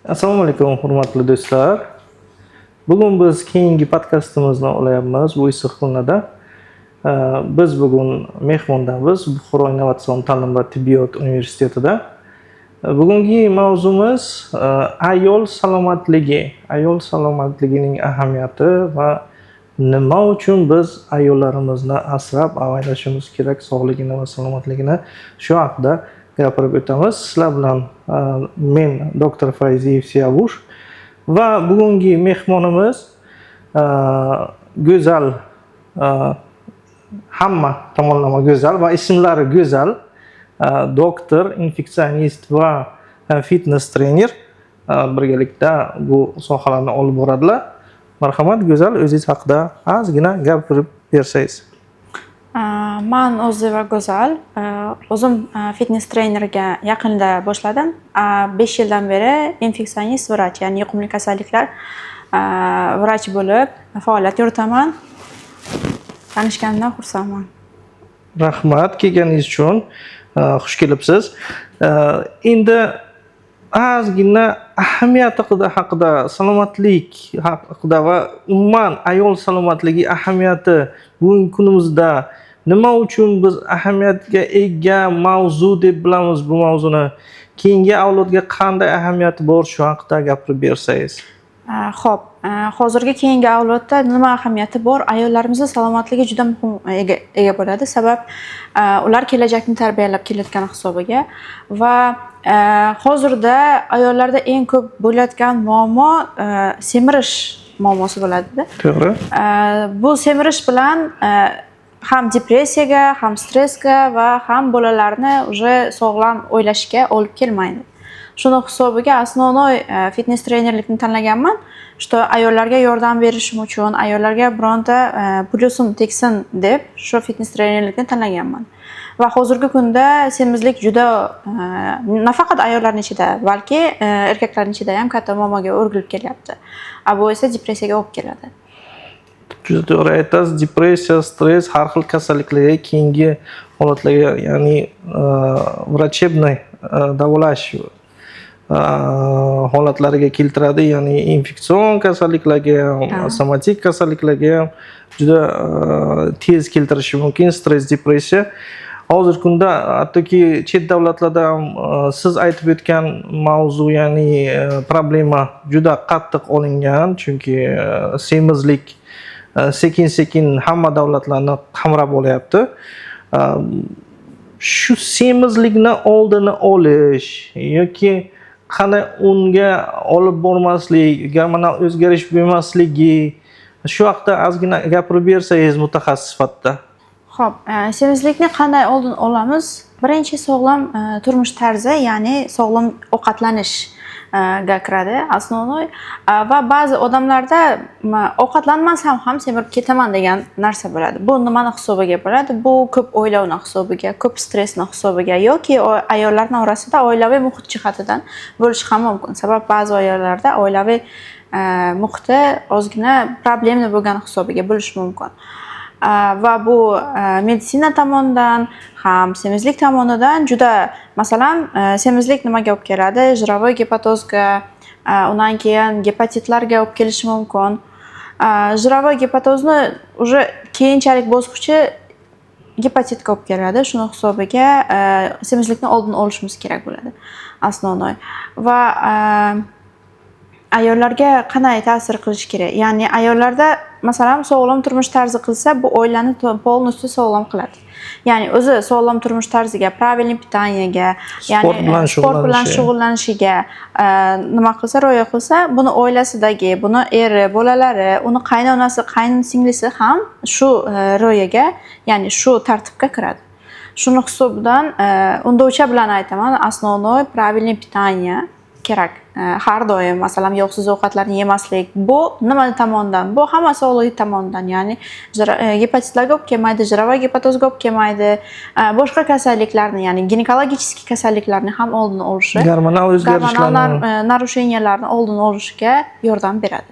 Assalomu alaykum, hurmatli do'stlar. Bugun biz keyingi podkastimizni olyapmiz bu issiq kunlarda. Biz bugun mehmondamiz Buxoro innovatsion ta'lim va tibbiyot universitetida. Bugungi mavzumiz ayol salomatligi. Ayol salomatligining ahamiyati va nima uchun biz ayollarimizni asrab-avaylashimiz kerak, sog'ligini va salomatligini shu haqida gapirib o'tamiz. Sizlar bilan men doktor Fayziyev Siyavush va bugungi mehmonimiz go'zal, hamma tomonlama go'zal va ismlari go'zal doktor, infeksionist va fitness trener birgalikda bu sohalarni olib boradilar. Marhamat, go'zal, o'zingiz haqida ozgina gapirib bersangiz. Men O'ziva Go'zal, o'zim fitness trenerga yaqinda boshladim. 5 yildan beri infeksionist vrach, ya'ni yuqumli kasalliklar vrach bo'lib faoliyat yuritaman. Tanishganimdan xursandman. Rahmat kelganingiz uchun, xush kelibsiz. Endi ozgina ahamiyati haqida, salomatlik haqida va umuman ayol salomatligi ahamiyati bugungi kunimizda nima uchun biz ahamiyatga ega mavzu deb bilamiz bu mavzuni? Keyingi avlodga qanday ahamiyati bor, shu haqida gapirib bersangiz. Xo'p, hozirgi keyingi avlodda nima ahamiyati bor? Ayollarimizni salomatligi juda muhim ega bo'ladi. Sabab ular kelajakni tarbiyalab kelayotgani hisobiga va hozirda ayollarda eng ko'p bo'layotgan muammo semirish muammosi bo'ladi-da. To'g'ri. Bu semirish bilan ham depressiyaga, ham stressga va ham bolalarni уже sog'lom o'ylashga olib kelmaydi. Shuni hisobiga asosiy fitness trenerlikni tanlaganman. Что ayollarga yordam berishim uchun, ayollarga bironta plyusim tegsin deb shu fitness trenerlikni tanlaganman. Va hozirgi kunda semizlik juda nafaqat ayollarning ichida, balki erkaklarning ichida ham katta muammoga o'rgilib kelyapti. Bu esa depressiyaga olib keladi. Juda to'g'ri aytasiz. Depressiya, stress har xil kasalliklarga, keyingi holatlarga, ya'ni vrachebnoy davolash holatlariga keltiradi, ya'ni infeksion kasalliklarga, somatik kasalliklarga ham juda tez keltirishi mumkin stress, depressiya. Hozirgi kunda hattoki chet davlatlarda ham siz aytib o'tgan mavzu, ya'ni problema juda qattiq olingan, chunki semizlik sekin-sekin hamma davlatlarni qamrab olyapti. Shu semizlikni oldini olish yoki qanday unga olib bormaslik, gormonal o'zgarish bo'lmasligi, shu haqida ozgina gapirib bersangiz mutaxassis sifatida. Xo'p, semizlikni qanday oldin olamiz? Birinchi sog'lom turmush tarzi, ya'ni sog'lom ovqatlanish ga kiradi asosiy. Va ba'zi odamlarda ovqatlanmasam ham semirib ketaman degan narsa bo'ladi. Bu nimani hisobiga bo'ladi? Bu ko'p o'ylovning hisobiga, ko'p stressning hisobiga yoki ayollarning orasida oilaviy muhit jihatidan bo'lishi ham mumkin. Sabab ba'zi ayollarda oilaviy muhiti ozgina problemli bo'lgan hisobiga bo'lishi mumkin. Va bu meditsina tomonidan ham semizlik tomonidan juda, masalan, semizlik nimaga olib keladi? Javoy gepatozga, undan keyin gepatitlarga olib kelishi mumkin. Javoy gepatozni уже keyinchalik bosqichi gepatitga olib keladi. Shuni hisobiga semizlikni oldini olishimiz kerak bo'ladi asosiy. Va ayollarga qanday ta'sir qilish kerak? Ya'ni ayollarda masalan sog'lom turmush tarzi qilsa, bu oilani полностью sog'lom qiladi. Ya'ni o'zi sog'lom turmush tarziga, правильный питаниyaga, ya'ni sport bilan shug'ullanishiga nima qilsa, rioya qilsa, buni oilasidagi, buni eri, bolalari, uni qaynonasi, qaynsinglisi ham shu rioyaga, ya'ni shu tartibga kiradi. Shuni hisobidan undovcha bilan aytaman, asosiy правильный питание kerak. Har doim masalan yog'siz ovqatlarni yemaslik. Bu nima tomonidan? Bu hamma sog'lig'i tomonidan, ya'ni gepatitlarga olib kelmaydi, javoy gepatozga olib kelmaydi. Boshqa kasalliklarni, ya'ni ginekologik kasalliklarni ham oldini olishi, gormonal o'zgarishlarni, narushenyalarni oldini olishga yordam beradi.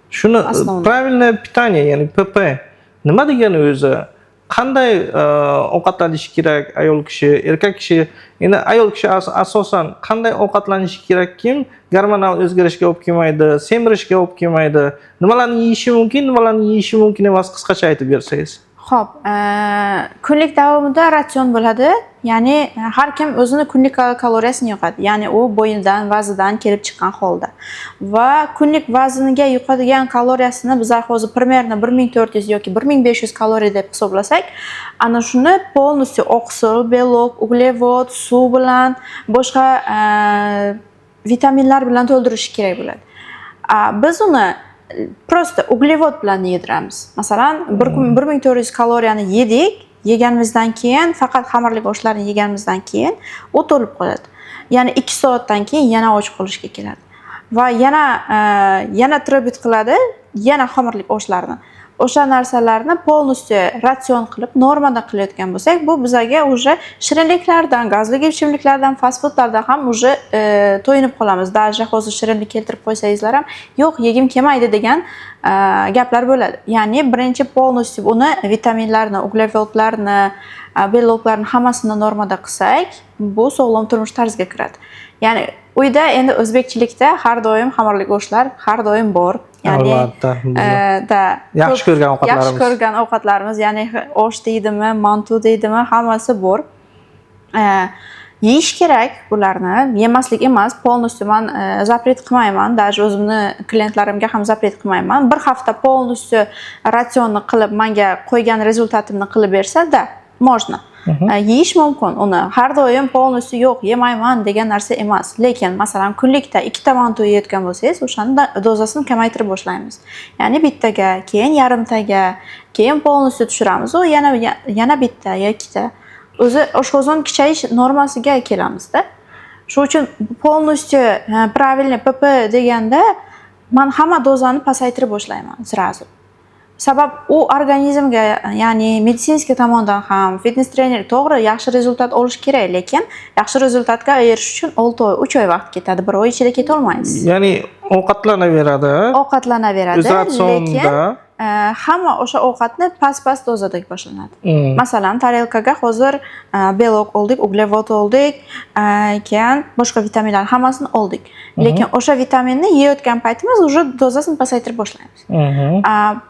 Shuni правильное питание, ya'ni PP nima degani o'zi? qanday ovqatlanishi kerak ayol kishi, erkak kishi? Endi ayol kishi asosan qanday ovqatlanishi kerakkim, gormonal o'zgarishga olib kelmaydi, semirishga olib kelmaydi. Nimalarni yeyishi mumkin, nimalarni yeyishi mumkin emas, qisqacha aytib bersangiz. Xo'p, kunlik davomida ratsion bo'ladi. Ya'ni har kim o'zini kunlik kaloriyasini yo'qadi. Ya'ni u bo'yidan, vazidan kelib chiqqan holda. Va kunlik vazniga yo'qadigan kaloriyasini bizlar hozir примерно 1400 yoki 1500 kaloriya deb hisoblasak, ana shuni полностью oqsil, belok, uglevod, suv bilan, boshqa vitaminlar bilan to'ldirish kerak bo'ladi. Biz uni prosta uglevod bilan yediramiz. Masalan, 1400 kaloriyani yedik, yeganimizdan keyin faqat xamirli oshlarni yeganimizdan keyin u to'lib qoladi. Ya'ni 2 soatdan keyin yana och qolishga keladi. Va yana tribut qiladi, yana xamirli oshlarni. O'sha narsalarni полностью ratsion qilib, normada qilayotgan bo'lsak, bu bizga уже shirinliklardan, gazli ichimliklardan, fast foodlardan ham уже to'yinib qolamiz. Даже hozir shirinlik keltirib qo'ysangizlar ham, yo'q, yegim kelmaydi degan gaplar bo'ladi. Ya'ni birinchi полностью uni vitaminlarni, uglevodlarni, beloklarni hammasini normada qilsak, bu sog'lom turmush tarziga kiradi. Ya'ni uyda endi o'zbekchilikda har doim xamirli go'shtlar har doim bor. Ya'ni yaxshi ko'rgan ovqatlarimiz. Yaxshi ko'rgan ovqatlarimiz, ya'ni osh deydimi, mantu deydimi, hammasi bor. Yeyish kerak bularni, yemaslik emas. Полностью men запрет qilmayman, даже o'zimni klientlarimga ham запрет qilmayman. Bir hafta полностью ratsionni qilib, menga qo'ygan rezultatimni qilib bersa-da, можно. Yeyish mumkin uni. Har doim полностью yo'q, yemayman degan narsa emas. Lekin masalan kunlikda 2 ta mantu yeyotgan bo'lsangiz, o'shanda dozasini kamaytirib boshlaymiz. Ya'ni bittaga, keyin yarimtaga, keyin полностью tushiramiz. U yana bitta yoki ikkita. O'zi oshqozon kichayish normasiga kelamiz-da. Shuning uchun полностью правильный PP deganda men hamma dozani pasaytirib boshlayman sразу. Sabab u organizmga, ya'ni meditsinskiy tomondan ham fitness trener to'g'ri yaxshi rezultat olish kerak, lekin yaxshi rezultatga erishish uchun 6 oy, 3 oy vaqt ketadi. 1 oy ichida keta olmaysiz. Ya'ni ovqatlanaveradi. Lekin hamma o'sha ovqatni past dozada boshlanadi. Masalan, tarelkaga hozir belok oldik, uglevod oldik, keyin boshqa vitaminlar hammasini oldik. Lekin o'sha vitaminni yeyotgan paytimiz уже dozasini pasaytirib boshlaymiz.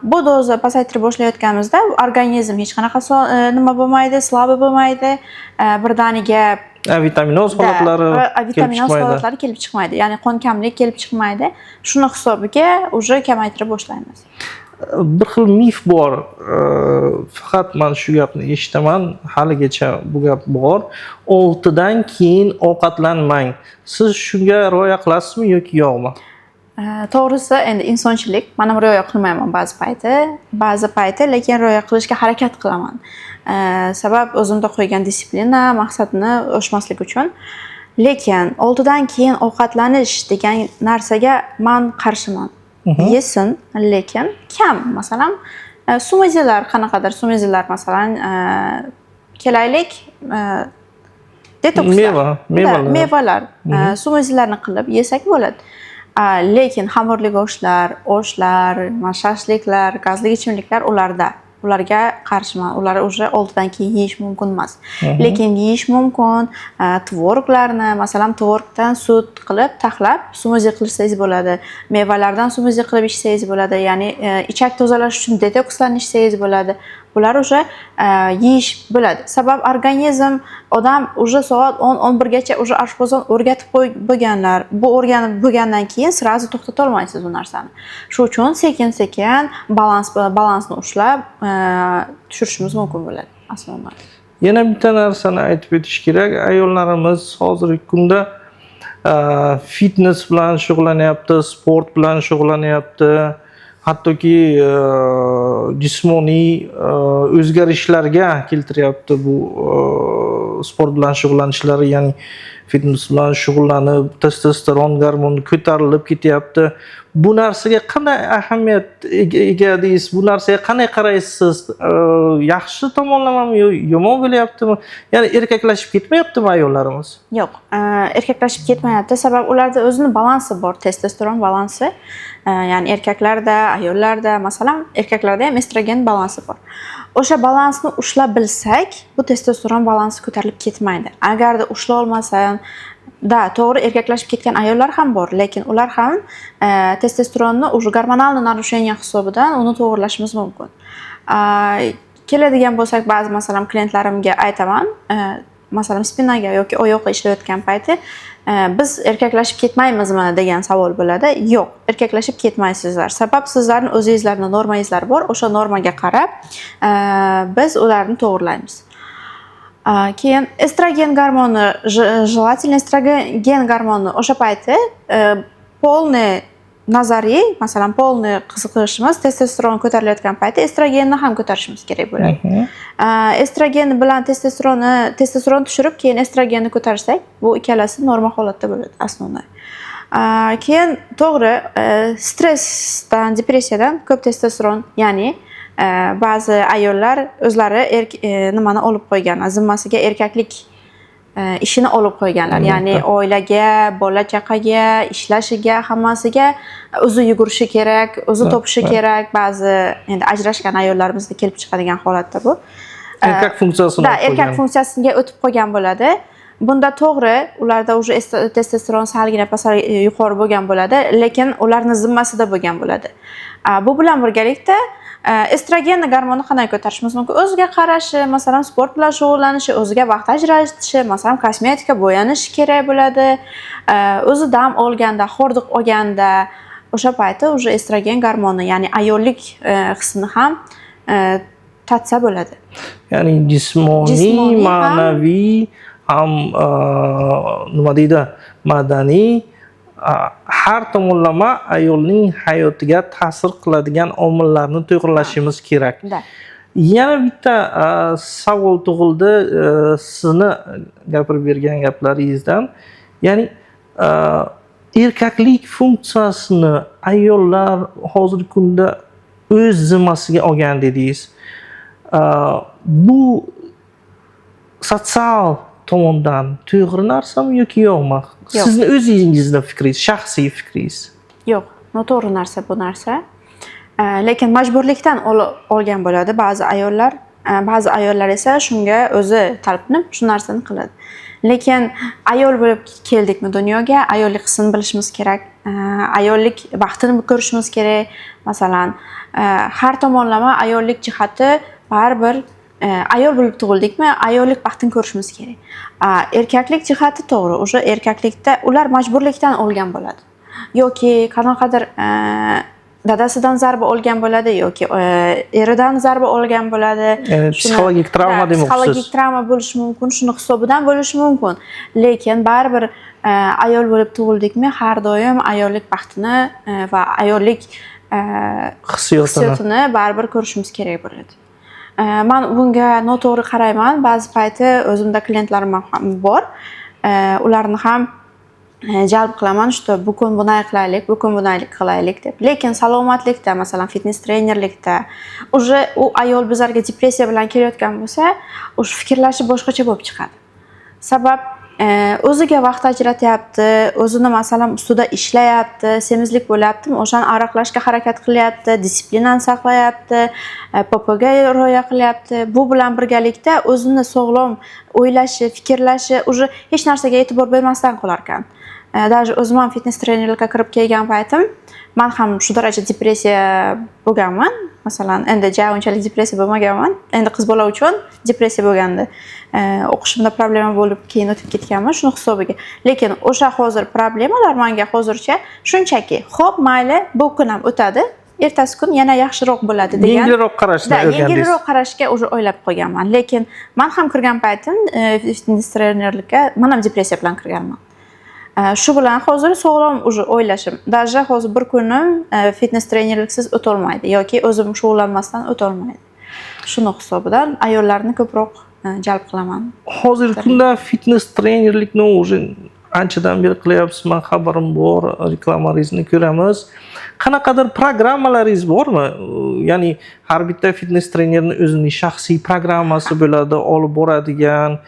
Bu doza pasaytirib boshlayotganimizda organizm hech qanaqa nima bo'lmaydi, slabo bo'lmaydi, birdaniga vitaminoz holatlari kelib chiqmaydi. Ya'ni qon kamlik kelib chiqmaydi. Shuni hisobiga уже kamaytirib boshlaymiz. Bir xil mif bor. Faqat men shu gapni eshitaman, haligacha bu gap bor. 6 dan keyin ovqatlanmang. Siz shunga rioya qilasizmi yoki yo'qmi? To'g'risi, endi insonchilik, men ham rioya qilmayman ba'zi payti, lekin rioya qilishga harakat qilaman. Sabab o'zimda qo'ygan disiplina, maqsadni oshmaslik uchun. Lekin 6 dan keyin ovqatlanish degan narsaga men qarshiman. Yesin, lekin kam. Masalan, smuzilar, qanaqadir smuzilar, masalan, kelaylik detokslar, mevalar, smuzilarni qilib yesak bo'ladi. Lekin xamirli go'shtlar, oshlar, shashliklar, gazli ichimliklar ularga qarshiman. Ular уже 6 dan keyin yeyish mumkin emas. Lekin yeyish mumkin. Tvoroglarni, masalan, tvorogdan sut qilib, taxlab smuzi qilsangiz bo'ladi. Mevalardan smuzi qilib ichsangiz bo'ladi. Ya'ni ichak tozalash uchun detokslarni ichsangiz bo'ladi. Bular уже yeyish bo'ladi. Sabab organizm odam уже soat 10-11 gacha уже oshqozon o'rgatib bo'lganlar. Bu o'rganib bo'lgandan keyin sразу to'xtata olmaysiz bu narsani. Shuning uchun sekin-sekin balansni ushlab tushirishimiz mumkin bo'ladi aslida. Yana bitta narsani aytib o'tish kerak. Ayollarimiz hozirgi kunda fitness bilan shug'ullanyapti, sport bilan shug'ullanyapti. Hattoki jismoniy o'zgarishlarga keltiryapti bu sport bilan shug'ullanishlari, ya'ni fitness bilan shug'ullanib, testosteron gormoni ko'tarilib ketyapti. Bu narsaga qanday ahamiyat ega deysiz? Bu narsaga qanday qaraysiz? Yaxshi tomonlamami yo yomon bo'lyaptimi? Ya'ni erkaklashib ketmayaptimi ayollarimiz? Yo'q, erkaklashib ketmayapti. Sabab ularda o'zining balansi bor, testosteron balansi. Ya'ni erkaklarda, ayollarda, masalan, erkaklarda ham estrogen balansi bor. o'sha balansni ushlab bilsak, bu testosteron balansi ko'tarilib ketmaydi. Agarda ushlay olmasang, to'g'ri erkaklashib ketgan ayollar ham bor, lekin ular ham testosteronni o'sha gormonal narushение hisobidan uni to'g'irlashimiz mumkin. Keladigan bo'lsak, ba'zi masalan klientlarimga aytaman, masalan spinaga yoki oyoqqa ishlayotgan payti biz erkaklashib ketmaymizmi degan savol bo'ladi. Yo'q, erkaklashib ketmaysizlar. Sabab sizlarning o'zingizlarning normangizlar bor, o'sha normaga qarab biz ularni to'g'irlaymiz. Keyin estrogen gormoni, желательно estrogen gormoni o'sha payti polniy nazariy, masalan, polniy qiziqishimiz testosteron ko'tarilayotgan payti estrogenni ham ko'tarishimiz kerak bo'ladi. Estrogen bilan testosteron tushirib, keyin estrogenni ko'tarsak, bu ikkalasi normal holatda bo'ladi asnoviy. Keyin to'g'ri, stressdan, depressiyadan ko'p testosteron, ya'ni ba'zi ayollar o'zlari nimani olib qo'ygan, zimmasiga erkaklik ishini olib qo'yganlar. Ya'ni oilaga, bola chaqaga, ishlashiga, hammasiga o'zi yugurishi kerak, o'zi topishi kerak. Ba'zi endi ajrashgan ayollarimizda kelib chiqadigan holatda bu. Erkak funksiyasini erkak funksiyasiga o'tib qolgan bo'ladi. Bunda to'g'ri, ularda уже testosteron salgina pasal yuqori bo'lgan bo'ladi, lekin ularning zimmasida bo'lgan bo'ladi. Bu bilan birgalikda estrogen gormoni qanday ko'tarishimiz mumkin? O'ziga qarashi, masalan, sport bilan shug'ullanishi, o'ziga vaqt ajratishi, masalan, kosmetika, bo'yanish kerak bo'ladi. O'zi dam olganda, hordiq olganda, o'sha payti уже estrogen gormoni, ya'ni ayollik hissini ham tatsa bo'ladi. Ya'ni jismoniy, ma'naviy ham nima deydi, madaniy har tomonlama ayolning hayotiga ta'sir qiladigan omillarni to'g'rilashimiz kerak. Yana bitta savol tug'ildi sizni gapirib bergan gaplaringizdan. Ya'ni erkaklik funksiyasini ayollar hozirgi kunda o'z zimmasiga olgan dedingiz. Bu sotsial tomondan to'g'ri narsami yoki yo'qmi? Sizni o'zingizning fikringiz, shaxsiy fikringiz? Yo'q, noto'g'ri narsa bu narsa. Lekin majburlikdan olgan bo'ladi ba'zi ayollar. Ba'zi ayollar esa shunga o'zi talpinib shu narsani qiladi. Lekin ayol bo'lib keldikmi dunyoga, ayollik hissini bilishimiz kerak. Ayollik baxtini ko'rishimiz kerak. Masalan, har tomonlama ayollik jihati baribir ayol bo'lib tug'ildikmi, ayollik baxtini ko'rishimiz kerak. Erkaklik jihati to'g'ri, o'sha erkaklikda ular majburlikdan olgan bo'ladi. Yoki qanaqadir dadasidan zarba olgan bo'ladi yoki eridan zarba olgan bo'ladi. Psixologik travma demoqchisiz. Psixologik travma bo'lishi mumkin, shuni hisobidan bo'lishi mumkin. Lekin baribir ayol bo'lib tug'ildikmi, har doim ayollik baxtini va ayollik hissiyotini baribir ko'rishimiz kerak bo'ladi. Men bunga noto'g'ri qarayman. Ba'zi payti o'zimda klientlarim ham bor. Ularni ham jalb qilaman, bu kun bunday qilaylik, bu kun bunday qilaylik deb. Lekin salomatlikda, masalan, fitness trenerlikda u ayol bizlarga depressiya bilan kelayotgan bo'lsa, o'sha fikrlashi boshqacha bo'lib chiqadi. Sabab o'ziga vaqt ajratyapti, o'zini masalan ustida ishlayapti, semizlik bo'lyaptimi, o'shani aroqlashga harakat qilyapti, disiplinani saqlayapti, popoga rioya qilyapti. Bu bilan birgalikda o'zini sog'lom o'ylashi, fikrlashi, o'sha hech narsaga e'tibor bermasdan qolar ekan. Даже o'zim ham fitness trenerlikka kirib kelgan paytim, men ham shu daraja depressiya bo'lganman. Masalan, endi unchalik depressiya bo'lmaganman. Endi qiz bola uchun depressiya bo'lgandi. O'qishimda problema bo'lib, keyin o'tib ketganman shuni hisobiga. Lekin o'sha hozir problemalar menga hozircha shunchaki, xo'p, mayli, bu kun ham o'tadi. Ertasi kun yana yaxshiroq bo'ladi degan. Yengilroq qarashni o'rgandingiz. Yengilroq qarashga o'zi o'ylab qo'yganman. Lekin men ham kirgan paytim fitness trenerlikka men ham depressiya bilan kirganman. Shu bilan hozir sog'lom o'ylashim. Даже hozir bir kunim fitness trenerliksiz o'tolmaydi yoki o'zim shug'ullanmasdan o'tolmaydi. Shuni hisobidan ayollarni ko'proq jalb qilaman. Hozirgi kunda fitness trenerlikni o'zi anchadan beri qilyapsiz. Men xabarim bor, reklamaringizni ko'ramiz. Qanaqadir programmalaringiz bormi? Ya'ni har bitta fitness trenerning o'zining shaxsiy programmasi bo'ladi, olib boradigan.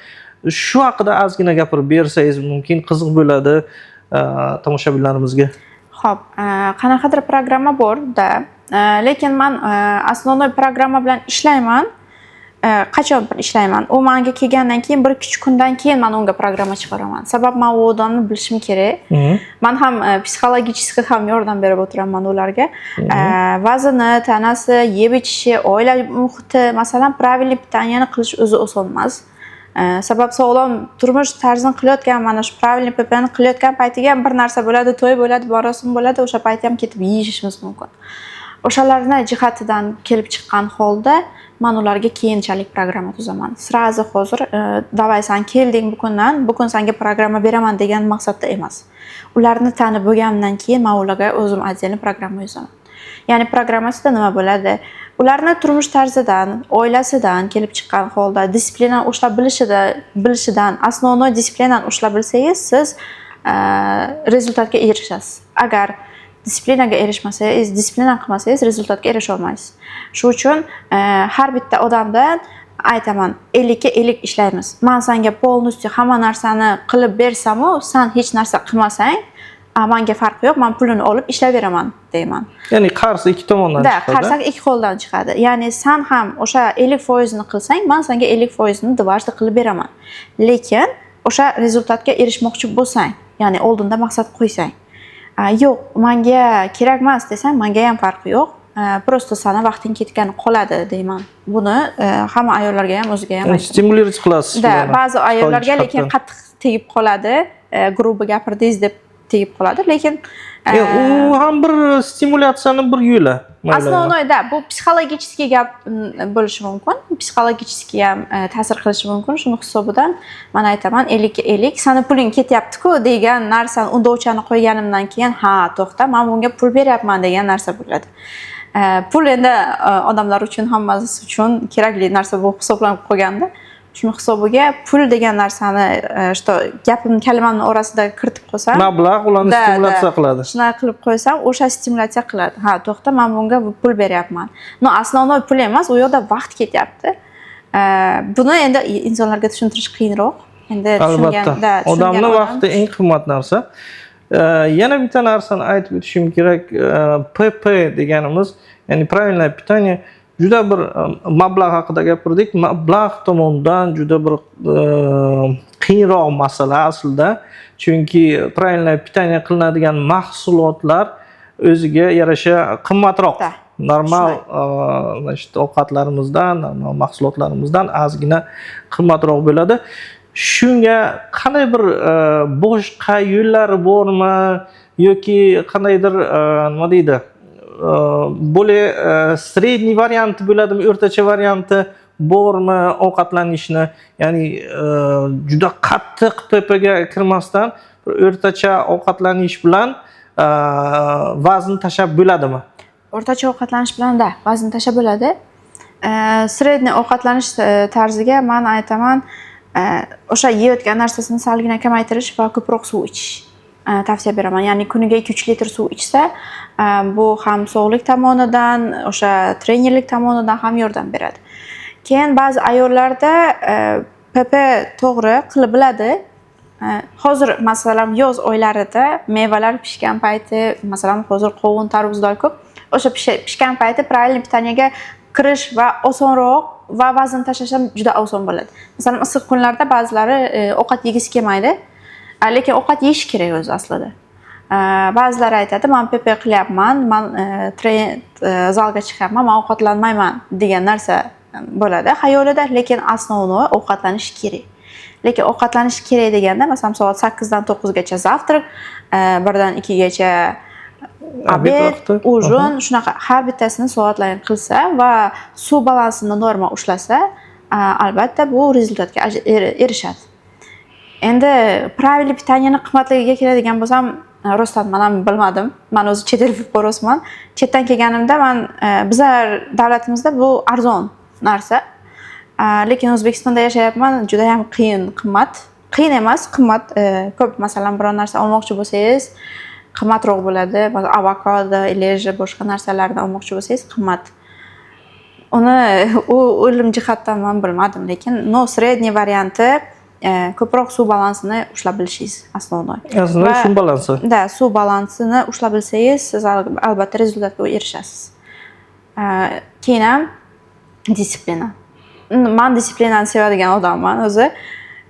Shu haqida ozgina gapirib bersangiz mumkin, qiziq bo'ladi tomoshabinlarimizga. Xo'p, qanaqadir programma bor-da, lekin men asosiy programma bilan ishlayman. qachon ishlayman, u menga kelgandan keyin 1-2 kundan keyin men unga programma chiqaraman. Sabab men u odamni bilishim kerak. Men ham psixologik ham yordam berib o'tiraman ularga. Vazni, tanasi, yeb ichishi, oila muhiti, masalan, правильный питаниeni qilish o'zi oson emas. Sabab sog'lom turmush tarzini qilayotgan, mana shu правильный ppni qilayotgan paytiga bir narsa bo'ladi, to'y bo'ladi, marosim bo'ladi, o'sha paytda ham ketib yeyishimiz mumkin. O'shalarni jihatidan kelib chiqqan holda men ularga keyinchalik programma tuzaman. Srazi hozir davay sen kelding bugun senga programma beraman degan maqsadda emas. Ularni tanib bo'lgandan keyin men ularga o'zim отдельный programma yozaman. Ya'ni programmasida nima bo'ladi? Ularni turmush tarzidan, oilasidan kelib chiqqan holda disiplinani ushlab bilishidan, asosiy disiplinani ushlab bilsangiz, siz rezultatga erishasiz. Agar disiplinaga erishmasangiz, disiplina qilmasangiz rezultatga erisha olmaysiz. Shuning uchun har bitta odamdan aytaman, 50 ga 50 ishlaymiz. Men senga полностью hamma narsani qilib bersam-u, sen hech narsa qilmasang, menga farqi yo'q, men pulini olib ishlayveraman deyman. Ya'ni qarz ikki tomondan chiqadi. Qarz ikki qo'ldan chiqadi. Ya'ni sen ham o'sha 50% ni qilsang, men senga 50% ni дважды qilib beraman. Lekin o'sha rezultatga erishmoqchi bo'lsang, ya'ni oldinda maqsad qo'ysang, yo'q, menga kerak emas desang, menga ham farqi yo'q. Prosta sana vaqting ketgan qoladi deyman. Buni hamma ayollarga ham o'ziga ham aytaman. Stimulировать qilasiz. Ba'zi ayollarga lekin qattiq tegib qoladi, grubi gapirdingiz deb tegib qoladi, lekin u ham bir stimulyatsiyani bir yo'li. Asnonoyda bu psixologический gap bo'lishi mumkin, psixologический ham ta'sir qilishi mumkin. Shuni hisobidan men aytaman 50 ga 50 seni puling ketyapti-ku degan narsani undovchani qo'yganimdan keyin, ha, to'xta, men bunga pul beryapman degan narsa bo'ladi. Pul endi odamlar uchun, hammasi uchun kerakli narsa bo'lib hisoblanib qolganda, shuni hisobiga pul degan narsani kalimamni orasida kiritib qo'ysam, mablag' ularni stimulyatsiya qiladi. Shuna qilib qo'ysam, o'sha stimulyatsiya qiladi. Ha, to'xta, men bunga pul beryapman. No, asosiy pul emas, u yerda vaqt ketyapti. Buni endi insonlarga tushuntirish qiyinroq. Endi tushunganda, odamning vaqti eng qimmat narsa. Yana bitta narsani aytib o'tishim kerak. PP deganimiz, ya'ni правильное питание, juda bir mablag' haqida gapirdik. Mablag' tomonidan juda bir qiyinroq masala aslida. Chunki правильное питание qilinadigan mahsulotlar o'ziga yarasha qimmatroq. Normal ovqatlarimizdan, normal mahsulotlarimizdan ozgina qimmatroq bo'ladi. Shunga qanday bir boshqa yo'llari bormi yoki qandaydir nima deydi? Bo'lе sredniy varianti bo'ladimi, o'rtacha varianti bormi ovqatlanishni? Ya'ni juda qattiq PPga kirmasdan o'rtacha ovqatlanish bilan vazn tashab bo'ladimi? O'rtacha ovqatlanish bilan vazn tashab bo'ladi. Sredniy ovqatlanish tarziga men aytaman, o'sha yeyotgan narsasini salgina kamaytirish va ko'proq suv ichish tavsiya beraman. Ya'ni kuniga 2-3 litr suv ichsa, bu ham sog'lik tomonidan, o'sha trenerlik tomonidan ham yordam beradi. Keyin ba'zi ayollarda PP to'g'ri qilib biladi. Hozir masalan yoz oylarida mevalar pishgan payti, masalan hozir qovun, tarvuzlar ko'p. O'sha pishgan payti правильный питаниеga kirish va osonroq va vazn tashlash ham juda oson bo'ladi. Masalan, issiq kunlarda ba'zilari ovqat yegisi kelmaydi. Lekin ovqat yeyish kerak o'zi aslida. Ba'zilar aytadi, men PP qilyapman, men zalga chiqyapman, men ovqatlanmayman degan narsa bo'ladi xayolida, lekin asosiy ovqatlanish kerak. Lekin ovqatlanish kerak deganda, masalan, soat 8 dan 9 gacha zavtrak, 1 dan 2 gacha obed, ujin, shunaqa har bittasini soatlarini qilsa va suv balansini normal ushlasa, albatta bu rezultatga erishadi. Endi правильный питаниeni qimmatligiga keladigan bo'lsam, rostdan men ham bilmadim. Men o'zi chet el fuqarosiman. Chetdan kelganimda men bizlar davlatimizda bu arzon narsa. Lekin O'zbekistonda yashayapman, juda ham qiyin, qimmat. Qiyin emas, qimmat. Ko'p, masalan, biror narsa olmoqchi bo'lsangiz, qimmatroq bo'ladi. Masalan, avokado, ileji, boshqa narsalarni olmoqchi bo'lsangiz, qimmat. Uni o'lim jihatdan men bilmadim, lekin sredniy varianti ko'proq suv balansini ushlab bilishingiz asosiy. Aslida suv balansi. Suv balansini ushlab bilsangiz, siz albatta rezultatga erishasiz. Keyin ham disiplina. men disiplinani sevadigan odamman o'zi.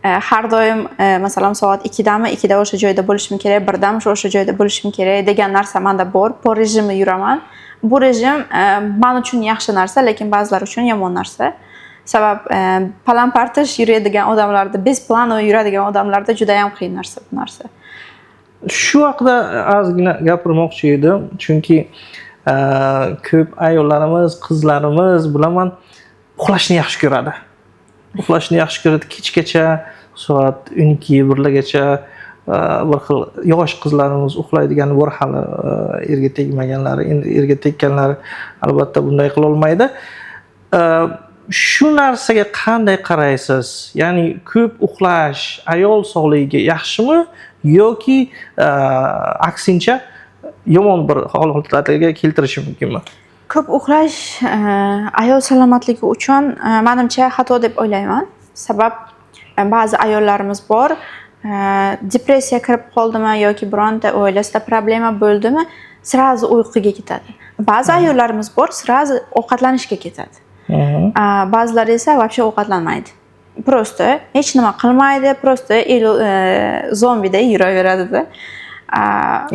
Har doim masalan soat 2dami, 2da o'sha joyda bo'lishim kerak, 1dami o'sha joyda bo'lishim kerak degan narsa menda bor. Bu rejimda yuraman. Bu rejim men uchun yaxshi narsa, lekin ba'zilar uchun yomon narsa. Sabab plan partish yuradigan odamlarda, bez plan yuradigan odamlarda juda ham qiyin narsa bu narsa. Shu haqida ozgina gapirmoqchi edim, chunki ko'p ayollarimiz, qizlarimiz bilaman uxlashni yaxshi ko'radi. Uxlashni yaxshi ko'radi kechgacha soat 12-1gacha bir xil yosh qizlarimiz uxlaydigan bor hali erga tegmaganlari, endi erga tekkanlari albatta bunday qila olmaydi. Shu narsaga qanday qaraysiz? Ya'ni ko'p uxlash ayol sog'ligiga yaxshimi yoki aksincha yomon bir holatlarga keltirishi mumkinmi? Ko'p uxlash ayol salomatligi uchun menimcha xato deb o'ylayman. Sabab ba'zi ayollarimiz bor, depressiya kirib qoldimi yoki bironta oilasida problema bo'ldimi, sirazi uyquga ketadi. Ba'zi ayollarimiz bor, sirazi ovqatlanishga ketadi. Ba'zilari esa вообще ovqatlanmaydi. Prosto hech nima qilmaydi, prosto zombidek yuraveradi-da.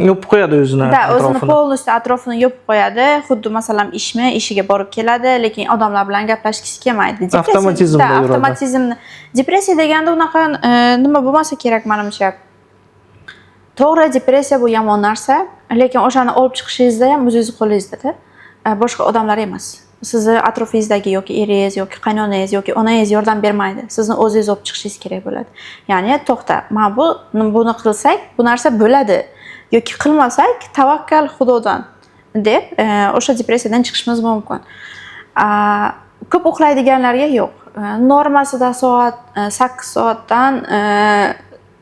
Yopib qo'yadi o'zini o'zini polностью atrofini yopib qo'yadi. Xuddi masalan ishiga borib keladi, lekin odamlar bilan gaplashgisi kelmaydi. Avtomatizmda yuradi. Avtomatizmni. Depressiya deganda unaqa nima bo'lmasa kerak menimcha. To'g'ri, depressiya bu yomon narsa, lekin o'shani olib chiqishingizda ham o'zingiz qo'lingizda-da. Boshqa odamlar emas. Sizni atrofingizdagi yoki eringiz yoki qaynonangiz yoki onangiz yordam bermaydi. Sizni o'zingiz olib chiqishingiz kerak bo'ladi. Ya'ni to'xta, mana buni qilsak, bu narsa bo'ladi yoki qilmasak, tavakkal Xudodan deb o'sha depressiyadan chiqishimiz mumkin. Ko'p uxlaydiganlarga yo'q. Normasida soat 8 soatdan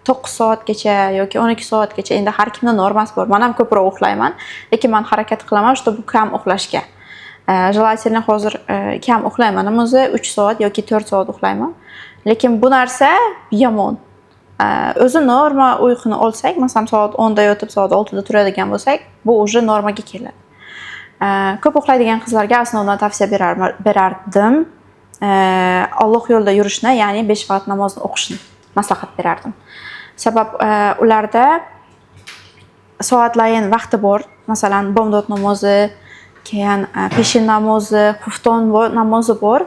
9 soatgacha yoki 12 soatgacha, endi har kimning normasi bor. Men ham ko'proq uxlayman, lekin men harakat qilaman, чтобы kam uxlashga. Желательно hozir kam uxlayman, o'zi 3 soat yoki 4 soat uxlayman. Lekin bu narsa yomon. O'zi norma uyquni olsak, masalan soat 10da yotib soat 6da turadigan bo'lsak, bu уже normaga keladi. Ko'p uxlaydigan qizlarga aslida tavsiya berardim. Alloh yo'lida yurishni, ya'ni 5 vaqt namozni o'qishni maslahat berardim. Sabab ularda soatlayin vaqti bor. Masalan, bomdod namozi, keyin peshin namozi, xufton namozi bor.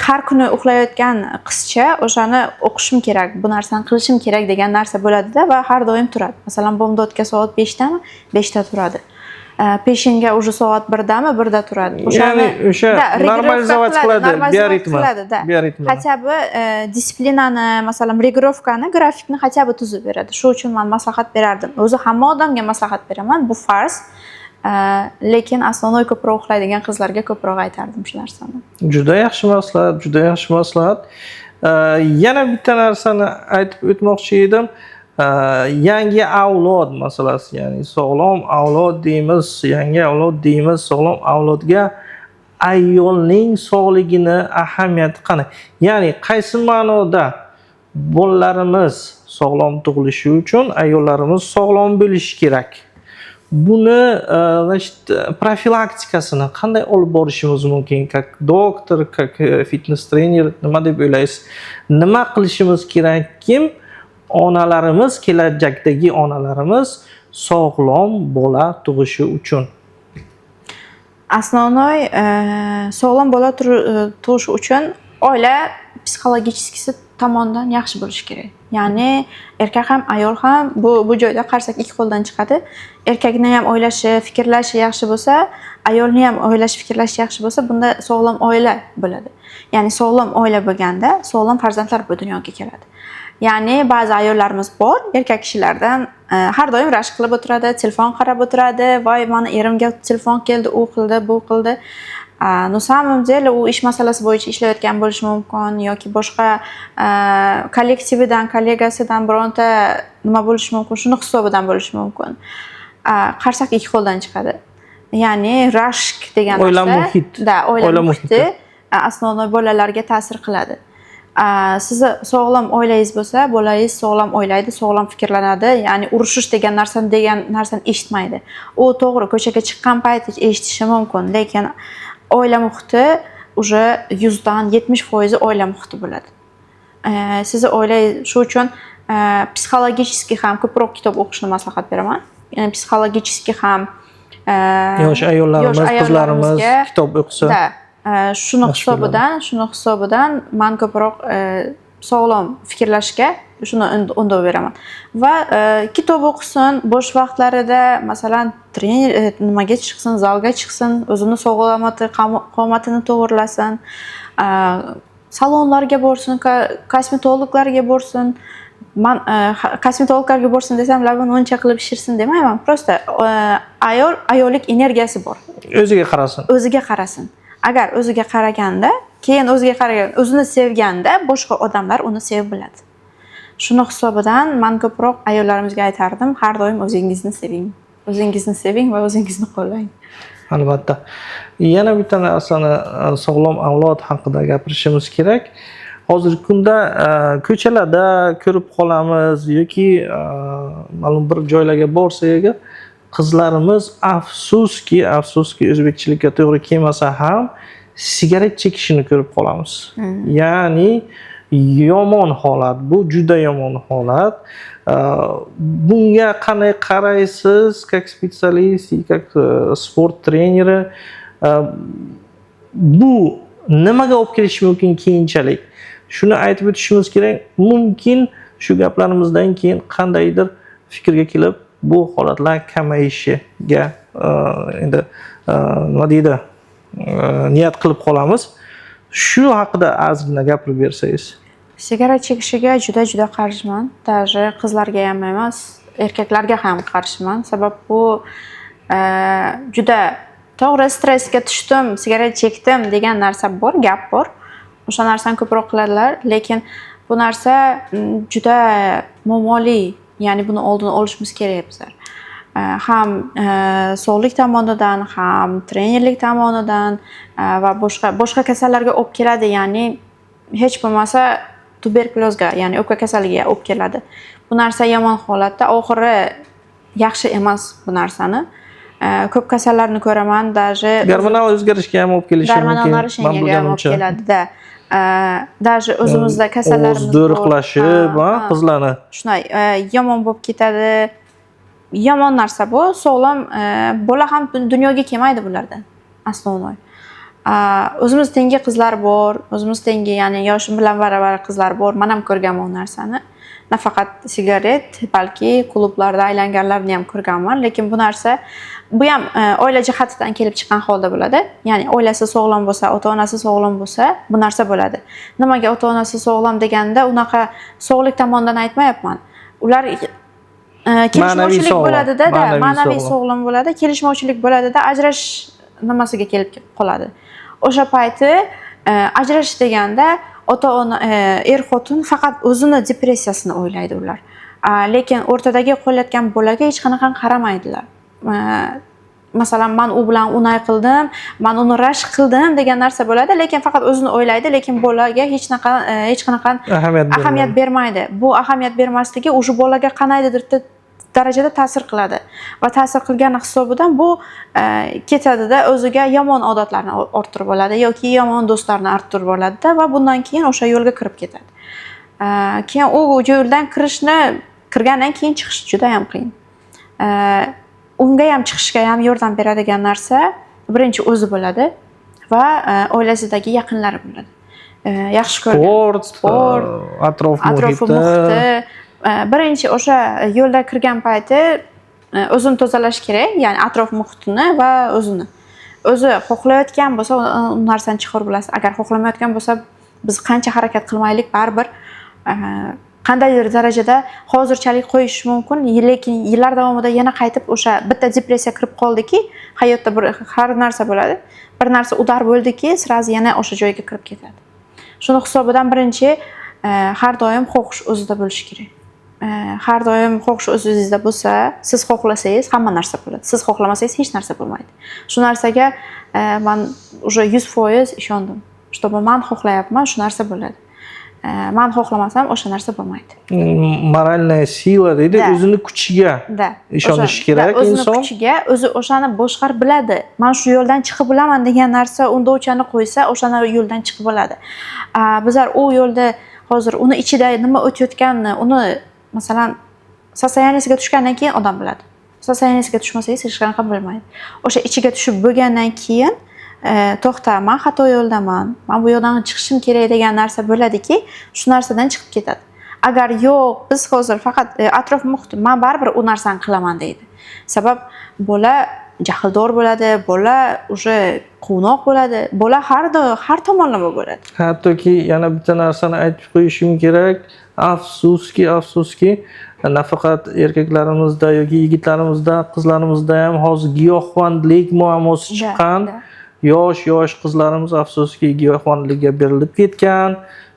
Har kuni uxlayotgan qizcha o'shani o'qishim kerak, bu narsani qilishim kerak degan narsa bo'ladi-da va har doim turadi. Masalan, bomdodga soat 5dami? 5da turadi. Peshinga уже soat 1dami? 1da turadi. Ya'ni o'sha normalizatsiya qiladi, bioritmni. Хотя бы disiplinani, masalan, regirovkani, grafikni хотя бы tuzib beradi. Shu uchun men maslahat berardim. O'zi hamma odamga maslahat beraman, bu farz. Lekin asosiy ko'proq uxlaydigan qizlarga ko'proq aytardim shu narsani. Juda yaxshi maslahat, juda yaxshi maslahat. Yana bitta narsani aytib o'tmoqchi edim. Yangi avlod masalasi, ya'ni sog'lom avlod deymiz, yangi avlod deymiz, sog'lom avlodga ayolning sog'ligini ahamiyati qanday? Ya'ni qaysi ma'noda bolalarimiz sog'lom tug'ilishi uchun ayollarimiz sog'lom bo'lishi kerak? Buni profilaktikasini qanday olib borishimiz mumkin? Как doktor, как fitness trener nima deb o'ylaysiz? Nima qilishimiz kerakki onalarimiz, kelajakdagi onalarimiz sog'lom bola tug'ishi uchun? Asosiy sog'lom bola tug'ish uchun oila psixologический tomondan yaxshi bo'lishi kerak. Ya'ni erkak ham, ayol ham bu joyda qarsak ikki qo'ldan chiqadi. Erkakni ham o'ylashi, fikrlashi yaxshi bo'lsa, ayolni ham o'ylashi, fikrlashi yaxshi bo'lsa, bunda sog'lom oila bo'ladi. Ya'ni sog'lom oila bo'lganda sog'lom farzandlar bu dunyoga keladi. Ya'ni ba'zi ayollarimiz bor, erkak kishilardan har doim rashk qilib o'tiradi, telefon qarab o'tiradi, voy meni erimga telefon keldi, u qildi, bu qildi. На самом деле u ish masalasi bo'yicha ishlayotgan bo'lishi mumkin yoki boshqa kollektividan, kollegasidan bironta nima bo'lishi mumkin, shuni hisobidan bo'lishi mumkin. Qarsak ikki qo'ldan chiqadi. Ya'ni rashk degan narsa, oila muhiti asosiy bolalarga ta'sir qiladi. Sizni sog'lom oilangiz bo'lsa, bolangiz sog'lom o'ylaydi, sog'lom fikrlanadi, ya'ni urushish degan narsani eshitmaydi. U to'g'ri ko'chaga chiqqan payt eshitishi mumkin, lekin oila muhiti уже 100dan 70% oila muhiti bo'ladi. Sizni oilangiz shu uchun psixologicheski ham ko'proq kitob o'qishni maslahat beraman. Ya'ni psixologicheski ham yosh ayollarimiz, qizlarimiz kitob o'qisa. Shuni hisobidan men ko'proq sog'lom fikrlashga shuni undov beraman. Va kitob o'qisin, bo'sh vaqtlarida masalan trener nimaga chiqsin, zalga chiqsin, o'zini qomatini to'g'irlasin, salonlarga borsin, kosmetologlarga borsin. Men kosmetologlarga borsin desam, labini o'ncha qilib shirsin demayman. Prosta ayollik energiyasi bor. O'ziga qarasin. Agar o'ziga qaraganda, keyin o'zini sevganda, boshqa odamlar uni sevib biladi. Shuni hisobidan men ko'proq ayollarimizga aytardim, har doim o'zingizni seving. O'zingizni seving va o'zingizni qo'llang. Albatta. Yana bitta narsani sog'lom avlod haqida gapirishimiz kerak. Hozirgi kunda ko'chalarda ko'rib qolamiz yoki ma'lum bir joylarga borsak, qizlarimiz afsuski o'zbekchilikka to'g'ri kelmasa ham sigaret chekishini ko'rib qolamiz. Ya'ni yomon holat, bu juda yomon holat. Bunga qanday qaraysiz, как специалист, как sport treneri? Bu nimaga olib kelishi mumkin keyinchalik? Shuni aytib o'tishimiz kerak. Mumkin shu gaplarimizdan keyin qandaydir fikrga kelib, bu holatlar kamayishiga endi nima deydi, niyat qilib qolamiz. Shu haqida ozgina gapirib bersangiz. Sigaret chekishiga juda qarshiman. Даже qizlarga ham emas, erkaklarga ham qarshiman. Sabab bu juda to'g'ri stressga tushdim, sigaret chekdim degan narsa bor, gap bor. O'sha narsani ko'proq qiladilar, lekin bu narsa juda muammoli. Ya'ni buni oldini olishimiz kerak bizlar. Ham sog'lik tomonidan, ham trenerlik tomonidan va boshqa kasallarga olib keladi. Ya'ni hech bo'lmasa tuberkulozga, ya'ni o'pka kasalligiga olib keladi. Bu narsa yomon holatda, oxiri yaxshi emas bu narsani. Ko'p kasallarni ko'raman, даже gormonal o'zgarishga ham olib kelishi mumkin. Gormonal narasheniyaga olib keladi-da. Даже o'zimizda kasallarimiz do'riqlashib, qizlarni shunday yomon bo'lib ketadi. Yomon narsa bu. Sog'lom bola ham dunyoga kelmaydi bulardan. Aslonoy. O'zimiz tengi qizlar bor, o'zimiz tengi, ya'ni yoshim bilan baravar qizlar bor. Men ham ko'rganman bu narsani. Nafaqat sigaret, balki klublarda aylanganlarni ham ko'rganman, lekin bu narsa bu ham oila jihatidan kelib chiqqan holda bo'ladi. Ya'ni oilasi sog'lom bo'lsa, ota-onasi sog'lom bo'lsa, bu narsa bo'ladi. Nimaga ota-onasi sog'lom deganda, unaqa sog'lik tomonidan aytmayapman. Ular kelishmovchilik bo'ladida, ma'naviy sog'lom bo'ladi, kelishmovchilik bo'ladida, ajrash nimasiga kelib qoladi. O'sha payti ajrash deganda ota-ona, xotin faqat o'zini depressiyasini o'ylaydi ular. Lekin o'rtadagi qolayotgan bolaga hech qanaqa qaramaydilar. Masalan, men u bilan unay qildim, men uni rashk qildim degan narsa bo'ladi, lekin faqat o'zini o'ylaydi, lekin bolaga hech qanaqa ahamiyat bermaydi. Bu ahamiyat bermasligi o'sha bolaga qandaydir darajada ta'sir qiladi va ta'sir qilgani hisobidan bu ketadida, o'ziga yomon odatlarni orttirib oladi yoki yomon do'stlarni orttirib oladida va bundan keyin o'sha yo'lga kirib ketadi. Keyin u yo'ldan kirgandan keyin chiqish juda ham qiyin. Unga ham chiqishga ham yordam beradigan narsa birinchi o'zi bo'ladi va oilasidagi yaqinlari bo'ladi. Yaxshi ko'rgan sport, atrof muhiti. Birinchi o'sha yo'lda kirgan payti o'zini tozalash kerak, ya'ni atrof muhitini va o'zini. O'zi xohlayotgan bo'lsa, u narsani chiqarib bilasiz. Agar xohlamayotgan bo'lsa, biz qancha harakat qilmaylik, baribir qandaydir darajada hozirchalik qo'yish mumkin, lekin yillar davomida yana qaytib o'sha bitta depressiya kirib qoldiki, hayotda har narsa bo'ladi. Bir narsa udar bo'ldiki, sразу yana o'sha joyga kirib ketadi. Shuni hisobidan birinchi har doim xohish o'zida bo'lishi kerak. Har doim xohish o'zingizda bo'lsa, siz xohlasangiz hamma narsa bo'ladi. Siz xohlamasangiz hech narsa bo'lmaydi. Shu narsaga men уже 100% ishondim. Чтобы men xohlayapman, shu narsa bo'ladi. men xohlamasam o'sha narsa bo'lmaydi. Moralная sila deydi, o'zini kuchiga ishonish kerak inson. O'zini inson. kuchiga, o'zi o'shani boshqarib biladi. Men shu yo'ldan chiqib bilaman degan narsa unda o'chani qo'ysa, o'shani yo'ldan chiqib bo'ladi. Bizlar u yo'lda hozir uni ichida nima o'tayotganini, uni masalan soстояниесiga tushgandan keyin odam biladi. Soстояниесiga tushmasangiz hech qanaqa bilmaydi. O'sha ichiga tushib bo'lgandan keyin to'xta, men xato yo'ldaman, men bu yo'ldan chiqishim kerak degan narsa bo'ladiki, shu narsadan chiqib ketadi. Agar yo'q, biz hozir faqat atrof muhit, men baribir u narsani qilaman deydi. Sabab bola jahldor bo'ladi, bola уже quvnoq bo'ladi, bola har tomonlama bo'ladi. Hattoki yana bitta narsani aytib qo'yishim kerak. Afsuski, nafaqat erkaklarimizda yoki yigitlarimizda, qizlarimizda ham hozir giyohvandlik muammosi chiqqan. Yosh qizlarimiz afsuski giyohvandlikka berilib ketgan.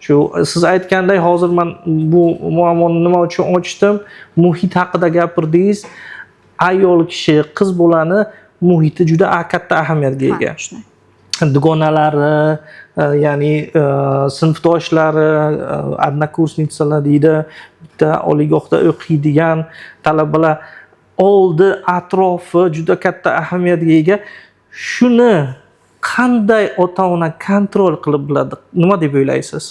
Shu siz aytganday hozir men bu muammoni nima uchun ochdim? Muhit haqida gapirdingiz. Ayol kishi, qiz bolani muhiti juda katta ahamiyatga ega. Dugonalari, ya'ni sinfdoshlari, одноклассницалар deydi, bitta oliygohda o'qiydigan talabalar oldi atrofi juda katta ahamiyatga ega. Shuni qanday ota-ona kontrol qilib biladi? Nima deb o'ylaysiz?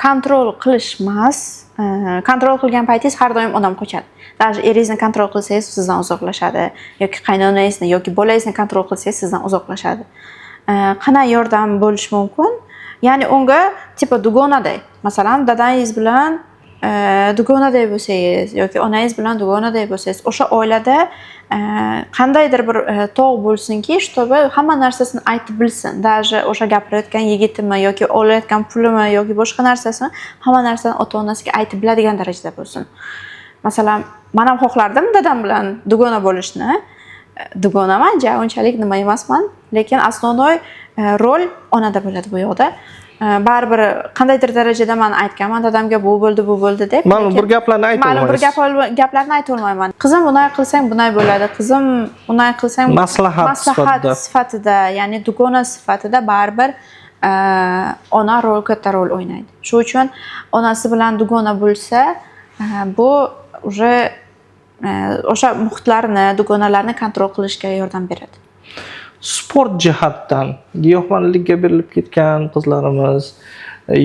Kontrol qilish emas, kontrol qilgan paytingiz har doim odam qochadi. Даже eringizni kontrol qilsangiz sizdan uzoqlashadi yoki qaynonangizni yoki bolangizni kontrol qilsangiz sizdan uzoqlashadi. Qanday yordam bo'lish mumkin? Ya'ni unga tipo dugonaday, masalan, dadangiz bilan dugonaday bo'lsangiz yoki onangiz bilan dugonaday bo'lsangiz, o'sha oilada qandaydir bir tog' bo'lsinki, чтобы hamma narsasini aytib bilsin. Даже o'sha gapirayotgan yigitimi yoki olayotgan pulimi yoki boshqa narsasini hamma narsani ota-onasiga aytib biladigan darajada bo'lsin. Masalan, men ham xohlardim dadam bilan dugona bo'lishni. Dugonaman, unchalik nima emasman, lekin asosiy rol onada bo'ladi bu yoqda. Baribir qandaydir darajada men aytganman dadamga bu bo'ldi deb. Ma'lum bir gaplarni ayta olmaysiz. Ma'lum bir gaplarni ayta olmayman. Qizim bunday qilsang bunday bo'ladi. Qizim bunday qilsang maslahat sifatida, ya'ni dugona sifatida baribir ona katta rol o'ynaydi. Shuning uchun onasi bilan dugona bo'lsa, bu уже o'sha muhitlarni, dugonalarni kontrol qilishga yordam beradi. Sport jihatdan giyohvandlikka berilib ketgan qizlarimiz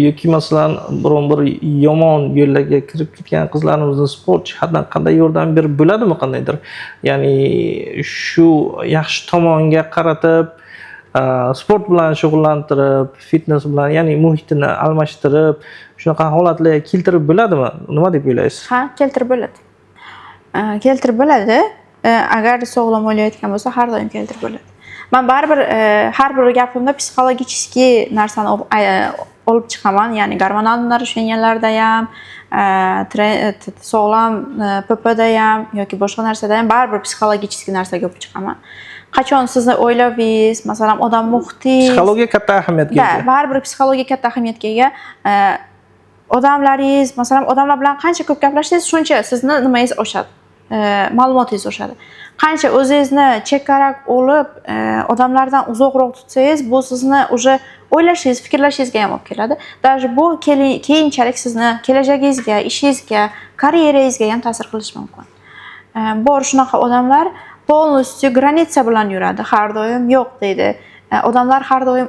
yoki masalan biron bir yomon yo'llarga kirib ketgan qizlarimizni sport jihatdan qanday yordam berib bo'ladimi qandaydir? Ya'ni shu yaxshi tomonga qaratib sport bilan shug'ullantirib, fitness bilan, ya'ni muhitini almashtirib, shunaqa holatlarga keltirib bo'ladimi? Nima deb o'ylaysiz? Ha, keltirib bo'ladi. Keltirib bo'ladi. Agar sog'lom o'ylayotgan bo'lsa, har doim keltirib bo'ladi. Men baribir har bir gapimda psixologический narsani olib chiqaman, ya'ni gormonal narushenyalarda ham, sog'lom PPda ham yoki boshqa narsada ham baribir psixologический narsaga olib chiqaman. Qachon sizni o'ylavingiz, masalan, odam muhiti, psixologiya katta ahamiyatga ega. Baribir psixologiya katta ahamiyatga ega. Odamlaringiz, masalan, odamlar bilan qancha ko'p gaplashsangiz, shuncha sizni nimangiz oshadi. Ma'lumotingiz oshadi. Qancha o'zingizni chekkaroq olib, odamlardan uzoqroq tutsangiz, bu sizni уже o'ylashingiz, fikrlashingizga ham olib keladi. Даже bu keyinchalik sizni kelajagingizga, ishingizga, karyerangizga ham ta'sir qilishi mumkin. Bor shunaqa odamlar polностью granitsa bilan yuradi, har doim yo'q deydi. Odamlar har doim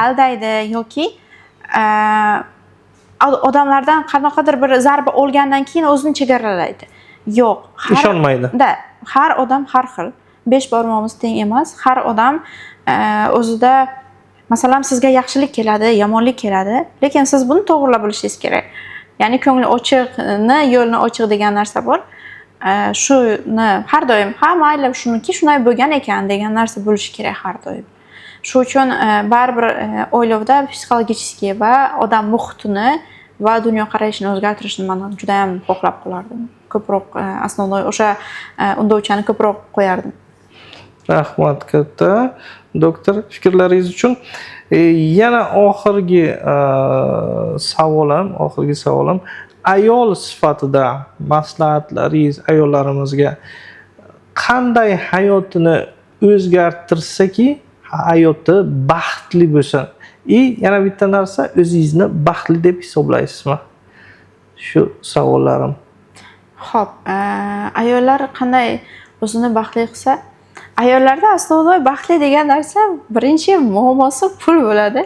aldaydi yoki odamlardan qanaqadir bir zarba olgandan keyin o'zini chegaralaydi. Yo'q, ishonmaydi. Har odam har xil. 5 barmoqimiz teng emas. Har odam o'zida masalan sizga yaxshilik keladi, yomonlik keladi, lekin siz buni to'g'rilab bilishingiz kerak. Ya'ni ko'ngli ochiqni, yo'lni ochiq degan narsa bor. Shuni har doim, ha mayli shuniki shunday bo'lgan ekan degan narsa bo'lishi kerak har doim. Shuning uchun baribir o'ylovda psixologический va odam muhitini va dunyoqarashini o'zgartirishni men juda ham xohlab qolardim. Ko'proq asosiy o'sha undovchani ko'proq qo'yardim. Rahmat katta doktor fikrlaringiz uchun. Yana oxirgi savolim ayol sifatida maslahatlaringiz ayollarimizga qanday hayotini o'zgartirsaki hayoti baxtli bo'lsin. yana bitta narsa, o'zingizni baxtli deb hisoblaysizmi? Shu savollarim. Xo'p, ayollar qanday o'zini baxtli qilsa, ayollarda aslida baxtli degan narsa birinchi muammosi pul bo'ladi.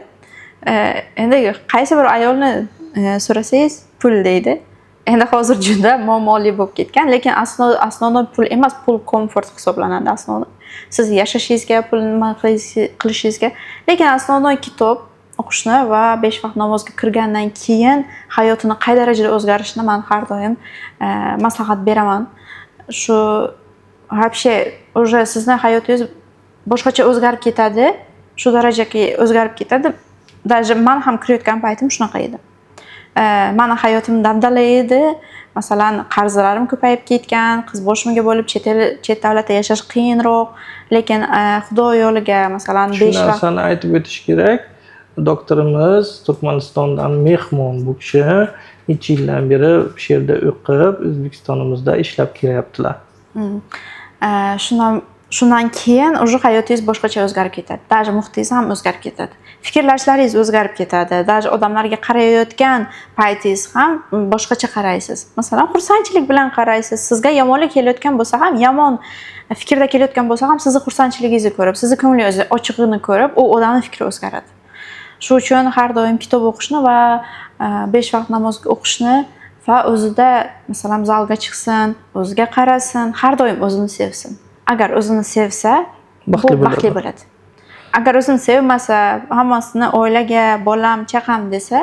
Endi qaysi bir ayolni so'rasangiz pul deydi. Endi hozir juda muammoli bo'lib ketgan, lekin aslida pul emas, pul komfort hisoblanadi aslida. Siz yashashingizga, pul nima qilishingizga, lekin aslida kitob o'qishni va 5 vaqt namozga kirgandan keyin hayotini qay darajada o'zgarishini men har doim maslahat beraman. Shu вообще уже sizni hayotingiz boshqacha o'zgarib ketadi, shu darajaga o'zgarib ketadi. Даже men ham kirayotgan paytim shunaqa edi. Meni hayotim dabdala edi. Masalan, qarzlarim ko'payib ketgan, qiz boshimga bo'lib chet davlatda yashash qiyinroq, lekin Xudo yo'liga masalan 5 vaqt narsani aytib o'tish kerak. Doktorimiz Turkmanistondan mehmon bu kishi necha yildan beri shu yerda o'qib, O'zbekistonimizda ishlab kelyaptilar. Shundan keyin уже hayotingiz boshqacha o'zgarib ketadi. Даже muhitingiz ham o'zgarib ketadi. Fikrlashlaringiz o'zgarib ketadi. Даже odamlarga qarayotgan paytingiz ham boshqacha qaraysiz. Masalan, xursandchilik bilan qaraysiz. Sizga yomonlik kelayotgan bo'lsa ham, yomon fikrda kelayotgan bo'lsa ham, sizni xursandchiligingizni ko'rib, sizni ko'nglingiz ochiqligini ko'rib, u odamning fikri o'zgaradi. Shu uchun har doim kitob o'qishni va 5 vaqt namoz o'qishni va o'zida masalan zalga chiqsin, o'ziga qarasin, har doim o'zini sevsin. Agar o'zini sevsa, baxtli bo'ladi. Agar o'zini sevmasa, hammasini oilaga, bolam, chaqam desa,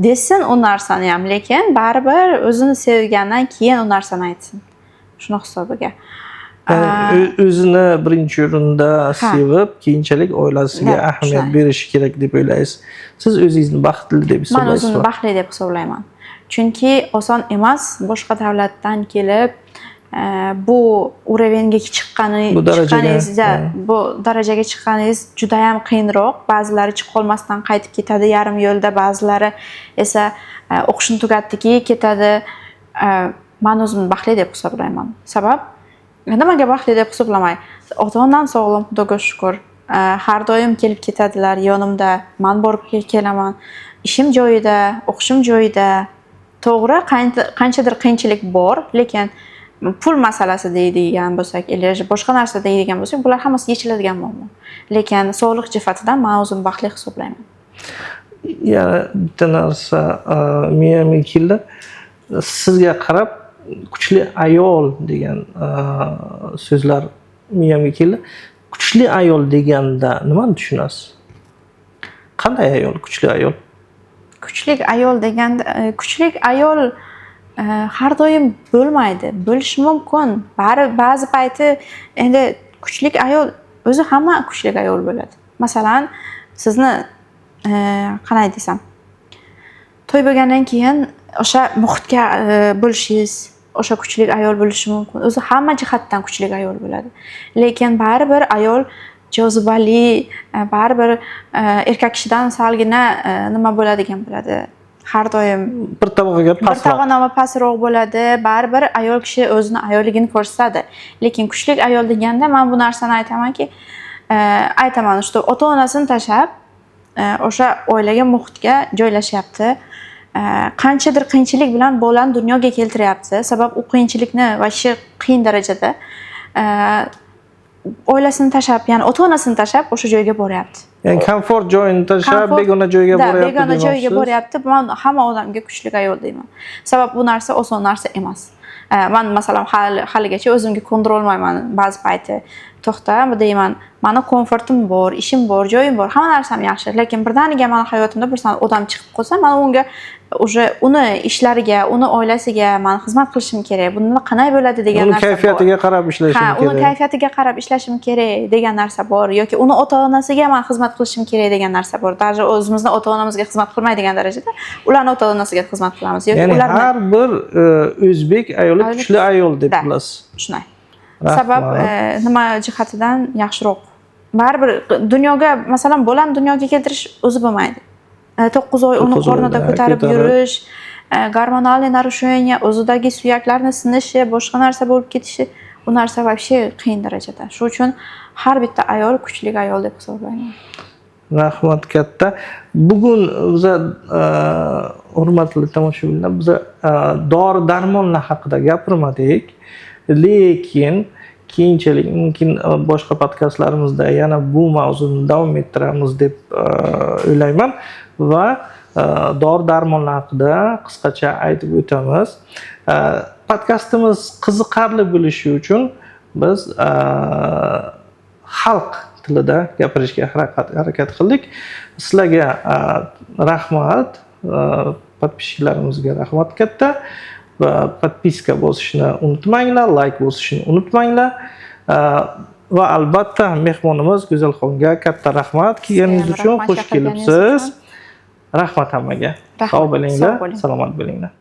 desin u narsani ham, lekin baribir o'zini sevgandan keyin u narsani aytsin. Shuni hisobiga. O'zini birinchi o'rinda sevib, keyinchalik oilasiga ahamiyat berishi kerak deb o'ylaysiz. Siz o'zingizni baxtli deb hisoblaysiz? Men o'zimni baxtli deb hisoblayman. Chunki oson emas boshqa davlatdan kelib bu urovengga chiqqaningizda, bu darajaga chiqqaningiz juda ham qiyinroq. Ba'zilari chiqib qolmasdan qaytib ketadi yarim yo'lda, ba'zilari esa o'qishni tugatdiki ketadi. Men o'zimni baxtli deb hisoblayman. Sabab nimaga baxtli deb hisoblamay? Ota-onam sog'lom, Xudoga shukr. Har doim kelib ketadilar yonimda. Men borib kelaman. Ishim joyida, o'qishim joyida. To'g'ri, qanchadir qiyinchilik bor, lekin pul masalasi deydigan bo'lsak, yoki boshqa narsa deydigan bo'lsak, bular hammasi yechiladigan muammo. Lekin sog'liq jihatidan men o'zimni baxtli hisoblayman. Yana bitta narsa miyamga keldi. Sizga qarab kuchli ayol degan so'zlar miyamga keldi. Kuchli ayol deganda nimani tushunasiz? Qanday ayol kuchli ayol? Kuchli ayol deganda, kuchli ayol har doim bo'lmaydi. Bo'lishi mumkin. Ba'zi payti endi kuchli ayol o'zi hamma kuchli ayol bo'ladi. Masalan, sizni qanday desam, to'y bo'lgandan keyin o'sha muhitga bo'lishingiz, o'sha kuchli ayol bo'lishi mumkin. O'zi hamma jihatdan kuchli ayol bo'ladi. Lekin baribir ayol jozibali, baribir erkak kishidan salgina nima bo'ladigan bo'ladi. Har doim bir tabaqaga pastroq bo'ladi. Baribir ayol kishi o'zini ayolligini ko'rsatadi. Lekin kuchli ayol deganda men bu narsani aytamanki, что ota-onasini tashlab o'sha oilaga, muhitga joylashyapti. Qanchadir qiyinchilik bilan bolani dunyoga keltiryapti. Sabab u qiyinchilikni va shu qiyin darajada oilasini tashlab, ya'ni ota-onasini tashlab o'sha joyga boryapti. Ya'ni komfort joyini tashlab begona joyga boryapti. Begona joyga boryapti. Men hamma odamga kuchli ayol deyman. Sabab bu narsa oson narsa emas. Men masalan haligacha o'zimga ko'ndira olmayman ba'zi payti. To'xta, deyman, meni komfortim bor, ishim bor, joyim bor, hamma narsam yaxshi, lekin birdaniga meni hayotimda bir odam chiqib qolsa, men unga uni ishlariga, uni oilasiga men xizmat qilishim kerak. Bunda qanday bo'ladi degan narsa bor. Uni kayfiyatiga qarab ishlashim kerak. Uni kayfiyatiga qarab ishlashim kerak degan narsa bor yoki uni ota-onasiga men xizmat qilishim kerak degan narsa bor. Даже o'zimizni ota-onamizga xizmat qilmaydigan darajada ularning ota-onasiga xizmat qilamiz yoki ularni har bir o'zbek ayoli kuchli ayol deb bilasiz. Shunday. Sabab nima jihatidan yaxshiroq. Baribir dunyoga, masalan, bolani dunyoga keltirish o'zi bo'lmaydi. 9 oy uni qornida ko'tarib yurish, gormonal narushение, o'zidagi suyaklarni sinishi, boshqa narsa bo'lib ketishi, u narsa вообще qiyin darajada. Shuning uchun har bitta ayol kuchli ayol deb hisoblayman. Rahmat katta. Bugun biza hurmatli tomoshabinlar biza dori darmonlar haqida gapirmadik. Lekin keyinchalik mumkin boshqa podkastlarimizda yana bu mavzuni davom ettiramiz deb o'ylayman va dori darmonlar haqida qisqacha aytib o'tamiz. Podkastimiz qiziqarli bo'lishi uchun biz xalq tilida gapirishga harakat qildik. Sizlarga rahmat, podpischilarimizga rahmat katta va podpiska bosishni unutmanglar, like bosishni unutmanglar. Va albatta mehmonimiz Go'zalxonga katta rahmat kelganingiz uchun, xush kelibsiz. Rahmat hammaga. Sog' bo'linglar, salomat bo'linglar.